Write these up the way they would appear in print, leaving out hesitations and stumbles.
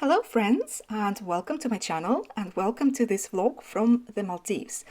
Hello friends, and welcome to my channel and welcome to this vlog from the Maldives.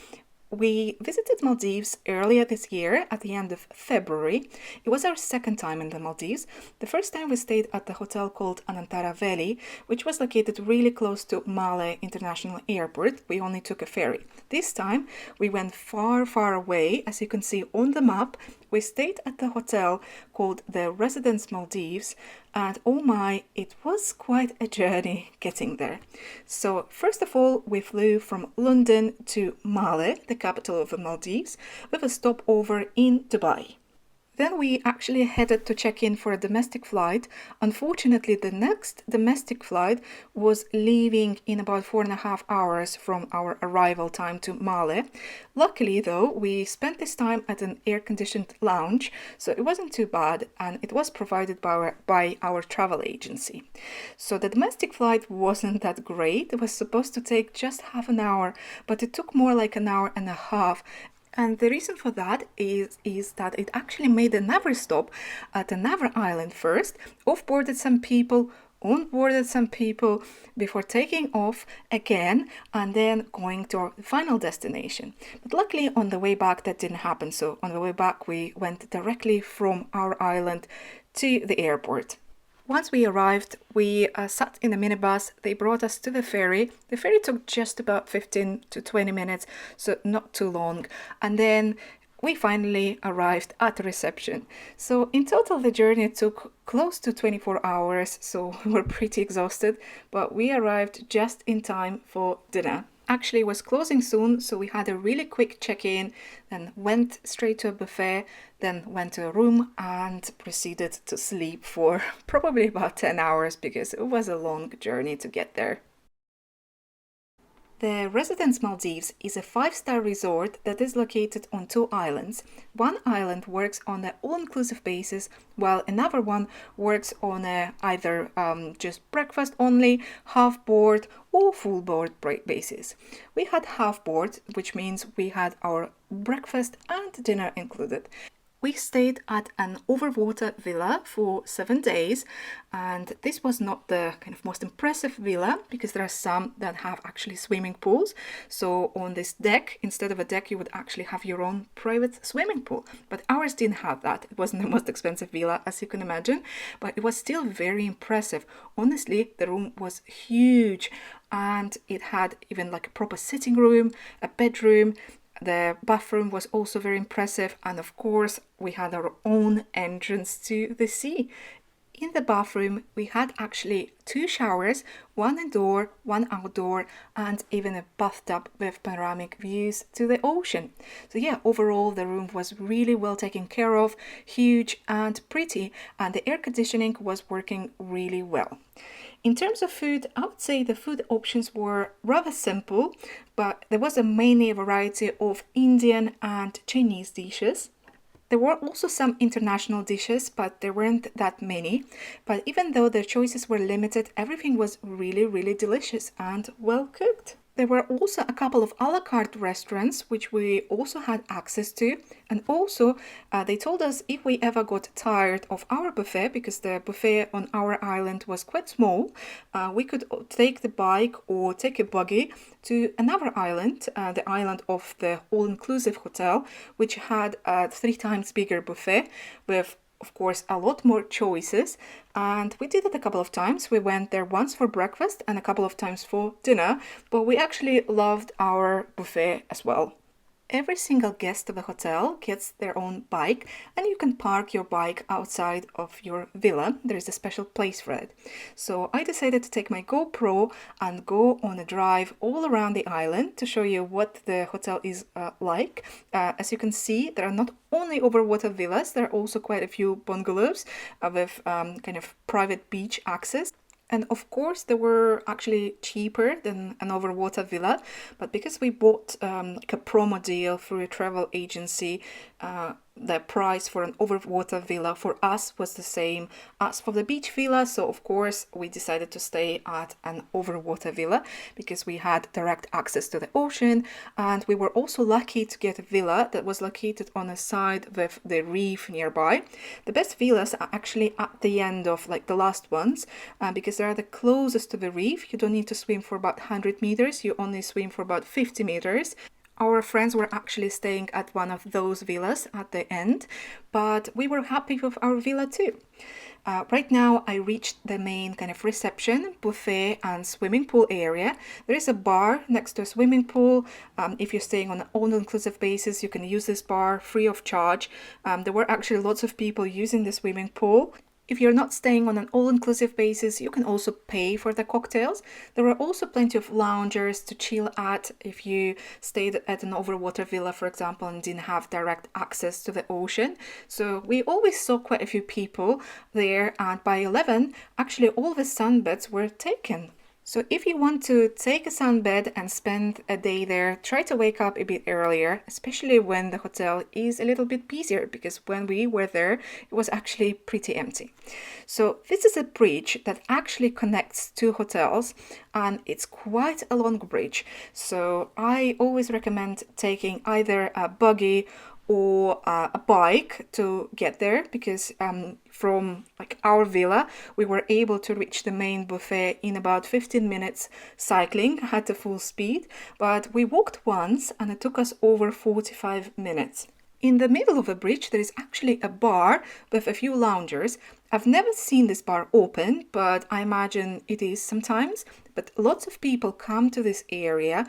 We visited Maldives earlier this year at the end of February. It was our second time in the Maldives. The first time we stayed at the hotel called Anantara Valley, which was located really close to Male International Airport. We only took a ferry. This time we went far away. As you can see on the map, we stayed at the hotel called the Residence Maldives, and oh my, it was quite a journey getting there. So first of all, we flew from London to Male, the capital of the Maldives, with a stopover in Dubai. Then we actually headed to check in for a domestic flight. Unfortunately, the next domestic flight was leaving in about 4.5 hours from our arrival time to Male. Luckily, though, we spent this time at an air-conditioned lounge, so it wasn't too bad, and it was provided by our travel agency. So the domestic flight wasn't that great. It was supposed to take just half an hour, but it took more like an hour and a half. And the reason for that is that it actually made another stop at another island first, off-boarded some people, on-boarded some people before taking off again and then going to our final destination. But luckily on the way back that didn't happen. So on the way back we went directly from our island to the airport. Once we arrived, we sat in a minibus. They brought us to the ferry. The ferry took just about 15 to 20 minutes, so not too long. And then we finally arrived at the reception. So in total, the journey took close to 24 hours, so we were pretty exhausted, but we arrived just in time for dinner. Actually, it was closing soon, so we had a really quick check-in, then went straight to a buffet, then went to a room and proceeded to sleep for probably about 10 hours because it was a long journey to get there. The Residence Maldives is a 5-star resort that is located on 2 islands. One island works on an all-inclusive basis, while another one works on either just breakfast only, half board, or full board basis. We had half board, which means we had our breakfast and dinner included. We stayed at an overwater villa for 7 days, and this was not the kind of most impressive villa because there are some that have actually swimming pools. So on this deck, instead of a deck, you would actually have your own private swimming pool. But ours didn't have that. It wasn't the most expensive villa, as you can imagine, but it was still very impressive. Honestly, the room was huge, and it had even like a proper sitting room, a bedroom. The bathroom was also very impressive, and of course we had our own entrance to the sea. In the bathroom we had actually 2 showers, one indoor, one outdoor, and even a bathtub with panoramic views to the ocean. So yeah, overall the room was really well taken care of, huge and pretty, and the air conditioning was working really well. In terms of food, I would say the food options were rather simple, but there was mainly a variety of Indian and Chinese dishes. There were also some international dishes, but there weren't that many. But even though the choices were limited, everything was really delicious and well cooked. There were also a couple of a la carte restaurants which we also had access to, and also they told us if we ever got tired of our buffet, because the buffet on our island was quite small, we could take the bike or take a buggy to another island, the island of the all-inclusive hotel, which had a 3 times bigger buffet with, of course, a lot more choices. And we did it a couple of times. We went there once for breakfast and a couple of times for dinner, but we actually loved our buffet as well. Every single guest of the hotel gets their own bike, and you can park your bike outside of your villa. There is a special place for it. So I decided to take my GoPro and go on a drive all around the island to show you what the hotel is like. As you can see, there are not only overwater villas, there are also quite a few bungalows with kind of private beach access. And of course, they were actually cheaper than an overwater villa, but because we bought like a promo deal through a travel agency, the price for an overwater villa for us was the same as for the beach villa, so of course we decided to stay at an overwater villa because we had direct access to the ocean, and we were also lucky to get a villa that was located on a side with the reef nearby. The best villas are actually at the end of like the last ones, because they are the closest to the reef. You don't need to swim for about 100 meters, you only swim for about 50 meters. Our friends were actually staying at one of those villas at the end, but we were happy with our villa too. Right now I reached the main kind of reception, buffet and swimming pool area. There is a bar next to a swimming pool. If you're staying on an all-inclusive basis, you can use this bar free of charge. There were actually lots of people using the swimming pool. If you're not staying on an all-inclusive basis, you can also pay for the cocktails. There are also plenty of loungers to chill at if you stayed at an overwater villa, for example, and didn't have direct access to the ocean. So we always saw quite a few people there, and by 11, actually all the sunbeds were taken. So if you want to take a sunbed and spend a day there, try to wake up a bit earlier, especially when the hotel is a little bit busier, because when we were there, it was actually pretty empty. So this is a bridge that actually connects two hotels, and it's quite a long bridge. So I always recommend taking either a buggy or a bike to get there, because from like our villa we were able to reach the main buffet in about 15 minutes cycling at a full speed, but we walked once and it took us over 45 minutes. In the middle of the bridge there is actually a bar with a few loungers. I've never seen this bar open, but I imagine it is sometimes. But lots of people come to this area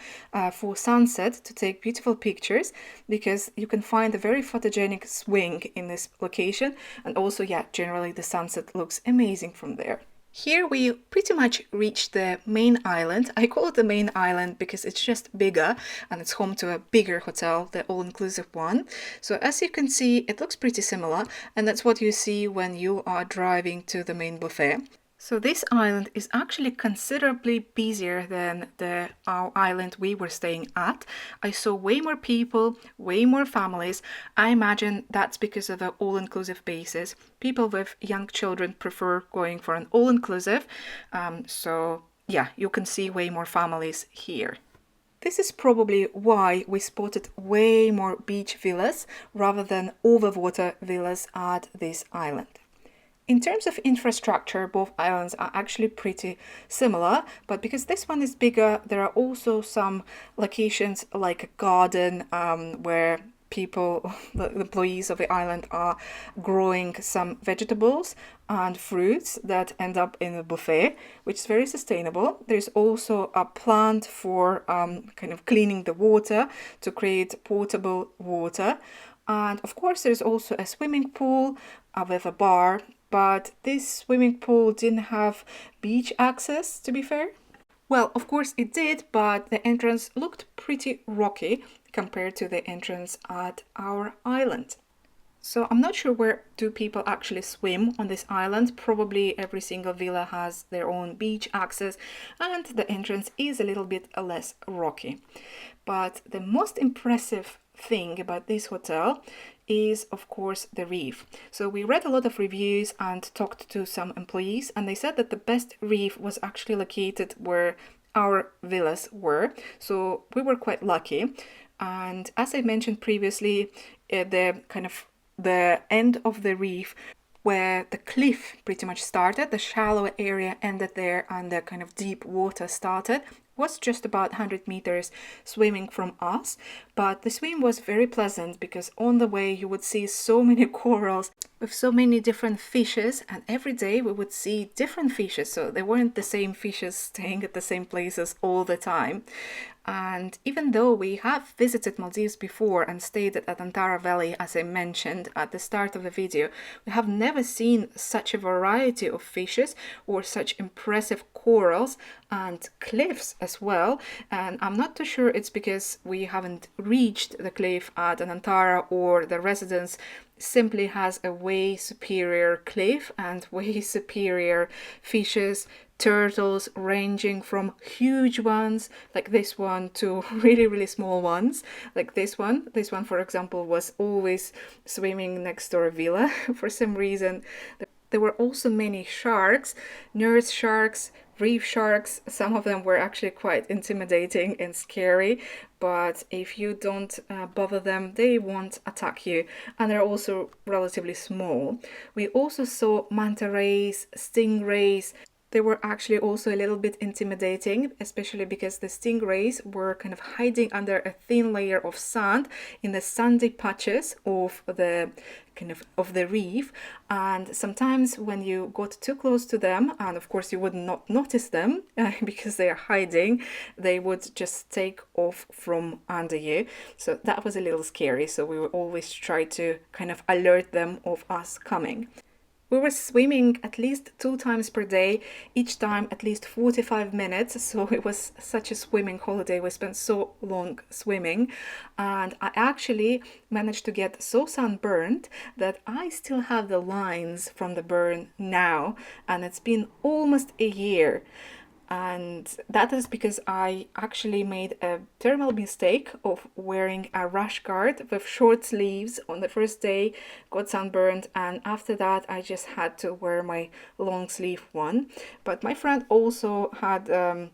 for sunset to take beautiful pictures, because you can find a very photogenic swing in this location, and also, yeah, generally the sunset looks amazing from there. Here we pretty much reached the main island. I call it the main island because it's just bigger and it's home to a bigger hotel, the all-inclusive one. So as you can see, it looks pretty similar, and that's what you see when you are driving to the main buffet. So this island is actually considerably busier than our island we were staying at. I saw way more people, way more families. I imagine that's because of the all-inclusive basis. People with young children prefer going for an all-inclusive. So yeah, you can see way more families here. This is probably why we spotted way more beach villas rather than overwater villas at this island. In terms of infrastructure, both islands are actually pretty similar, but because this one is bigger, there are also some locations like a garden where people, the employees of the island, are growing some vegetables and fruits that end up in the buffet, which is very sustainable. There's also a plant for kind of cleaning the water to create potable water. And of course, there's also a swimming pool with a bar, but this swimming pool didn't have beach access, to be fair. Well, of course it did, but the entrance looked pretty rocky compared to the entrance at our island. So I'm not sure where do people actually swim on this island. Probably every single villa has their own beach access, and the entrance is a little bit less rocky. But the most impressive thing about this hotel is, of course, the reef. So we read a lot of reviews and talked to some employees, and they said that the best reef was actually located where our villas were. So we were quite lucky. And as I mentioned previously, the end of the reef where the cliff pretty much started, the shallow area ended there and the kind of deep water started, was just about 100 meters swimming from us. But the swim was very pleasant because on the way you would see so many corals with so many different fishes, and every day we would see different fishes, so they weren't the same fishes staying at the same places all the time. And even though we have visited Maldives before and stayed at Antara Valley, as I mentioned at the start of the video, we have never seen such a variety of fishes or such impressive corals and cliffs as well. And I'm not too sure it's because we haven't reached the cliff at Antara, or the residence simply has a way superior cliff and way superior fishes turtles ranging from huge ones like this one to really, really small ones like this one. This one, for example, was always swimming next to our villa for some reason. There were also many sharks, nurse sharks, reef sharks. Some of them were actually quite intimidating and scary, but if you don't bother them, they won't attack you, and they're also relatively small. We also saw manta rays, stingrays. They were actually also a little bit intimidating, especially because the stingrays were kind of hiding under a thin layer of sand in the sandy patches of the reef. And sometimes when you got too close to them, and of course you would not notice them because they are hiding, they would just take off from under you. So that was a little scary. So we would always try to kind of alert them of us coming. We were swimming at least 2 times per day, each time at least 45 minutes. So it was such a swimming holiday. We spent so long swimming. And I actually managed to get so sunburned that I still have the lines from the burn now. And it's been almost a year. And that is because I actually made a terrible mistake of wearing a rash guard with short sleeves on the first day, got sunburned, and after that I just had to wear my long sleeve one. But my friend also had a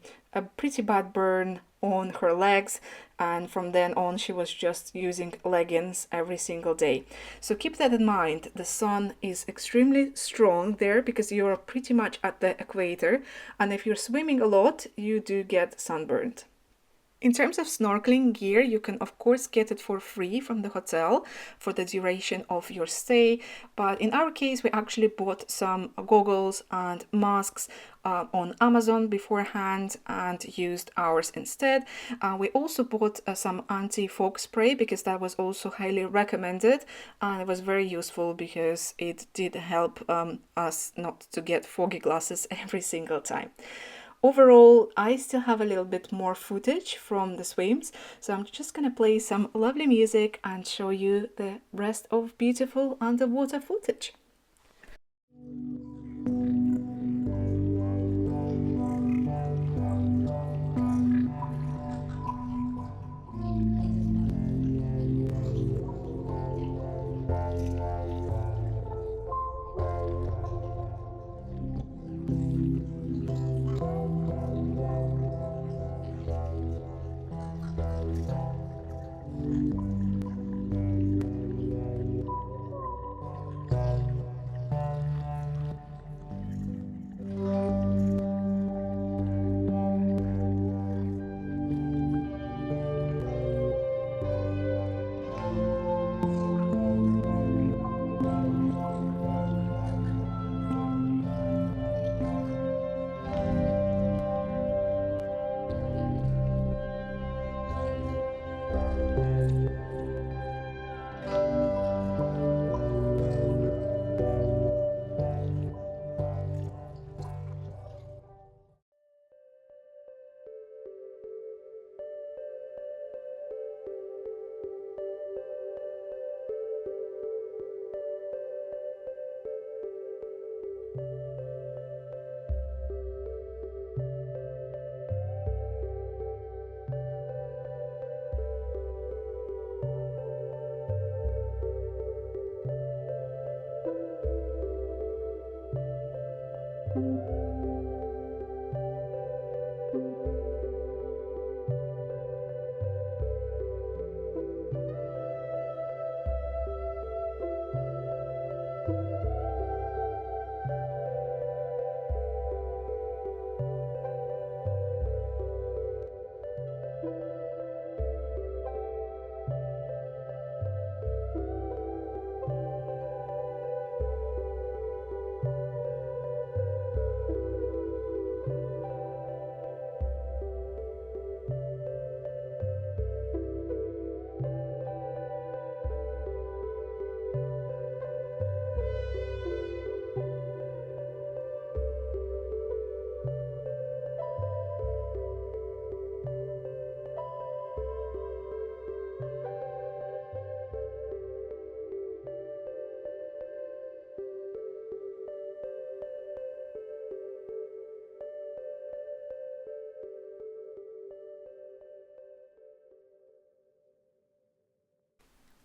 pretty bad burn on her legs, and from then on she was just using leggings every single day. So keep that in mind. The sun is extremely strong there because you're pretty much at the equator, and if you're swimming a lot, you do get sunburned. In terms of snorkeling gear, you can of course get it for free from the hotel for the duration of your stay. But in our case, we actually bought some goggles and masks on Amazon beforehand and used ours instead. We also bought some anti-fog spray because that was also highly recommended, and it was very useful because it did help us not to get foggy glasses every single time. Overall, I still have a little bit more footage from the swims, so I'm just gonna play some lovely music and show you the rest of beautiful underwater footage.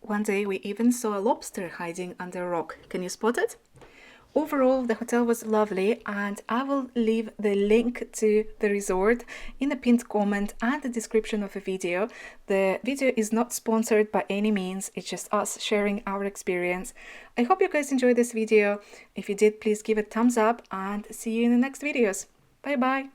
One day we even saw a lobster hiding under a rock. Can you spot it? Overall, the hotel was lovely, and I will leave the link to the resort in the pinned comment and the description of the video. The video is not sponsored by any means, it's just us sharing our experience. I hope you guys enjoyed this video. If you did, please give it a thumbs up and see you in the next videos. Bye bye!